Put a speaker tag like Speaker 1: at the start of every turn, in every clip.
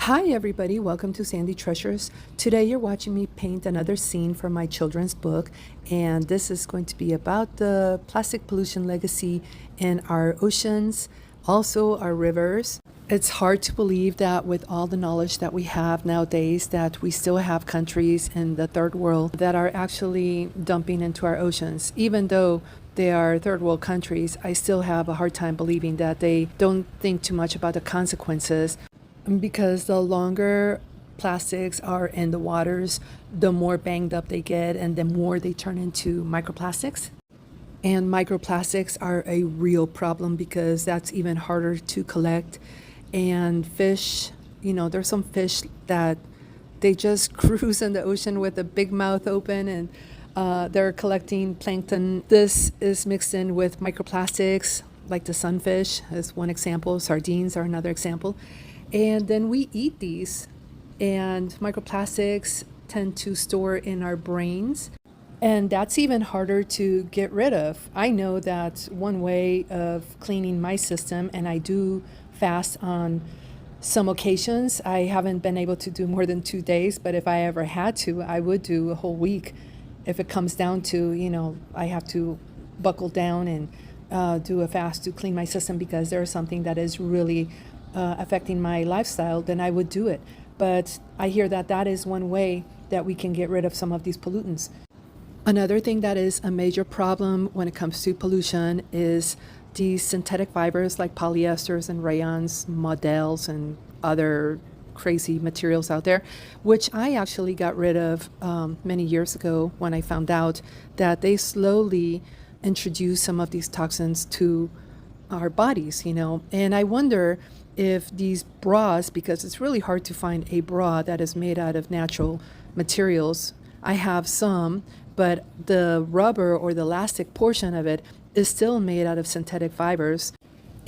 Speaker 1: Hi everybody, welcome to Sandy Treasures. Today you're watching me paint another scene from my children's book, and this is going to be about the plastic pollution legacy in our oceans, also our rivers. It's hard to believe that with all the knowledge that we have nowadays that we still have countries in the third world that are actually dumping into our oceans. Even though they are third world countries, I still have a hard time believing that they don't think too much about the consequences. Because the longer plastics are in the waters, the more banged up they get and the more they turn into microplastics. And microplastics are a real problem because that's even harder to collect. And fish, there's some fish that they just cruise in the ocean with a big mouth open, and they're collecting plankton. This is mixed in with microplastics, like the sunfish is one example. Sardines are another example. And then we eat these, and microplastics tend to store in our brains, and that's even harder to get rid of. I know that one way of cleaning my system, and I do fast on some occasions. I haven't been able to do more than 2 days, but if I ever had to, I would do a whole week. If it comes down to, I have to buckle down and do a fast to clean my system because there's something that is really affecting my lifestyle, then I would do it. But I hear that that is one way that we can get rid of some of these pollutants. Another thing that is a major problem when it comes to pollution is these synthetic fibers like polyesters and rayons, models, and other crazy materials out there, which I actually got rid of many years ago when I found out that they slowly introduce some of these toxins to our bodies, and I wonder if these bras, because it's really hard to find a bra that is made out of natural materials. I have some, but the rubber or the elastic portion of it is still made out of synthetic fibers.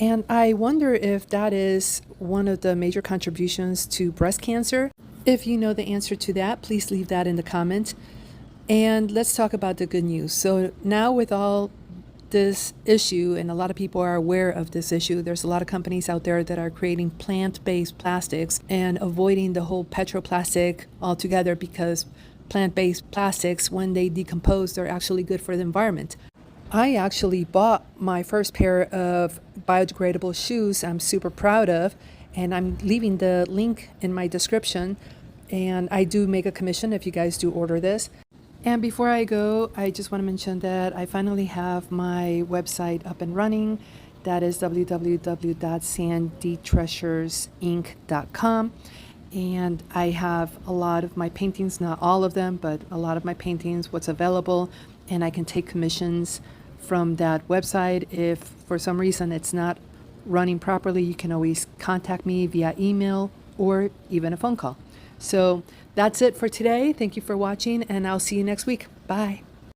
Speaker 1: And I wonder if that is one of the major contributions to breast cancer. If you know the answer to that, please leave that in the comment. And let's talk about the good news. So now with all this issue, and a lot of people are aware of this issue, there's a lot of companies out there that are creating plant-based plastics and avoiding the whole petroplastic altogether, because plant-based plastics, when they decompose, they're actually good for the environment. I actually bought my first pair of biodegradable shoes I'm super proud of, and I'm leaving the link in my description, and I do make a commission if you guys do order this. And before I go, I just want to mention that I finally have my website up and running. That is www.sandytreasuresinc.com. And I have a lot of my paintings, not all of them, but a lot of my paintings, what's available. And I can take commissions from that website. If for some reason it's not running properly, you can always contact me via email or even a phone call. So that's it for today. Thank you for watching, and I'll see you next week. Bye.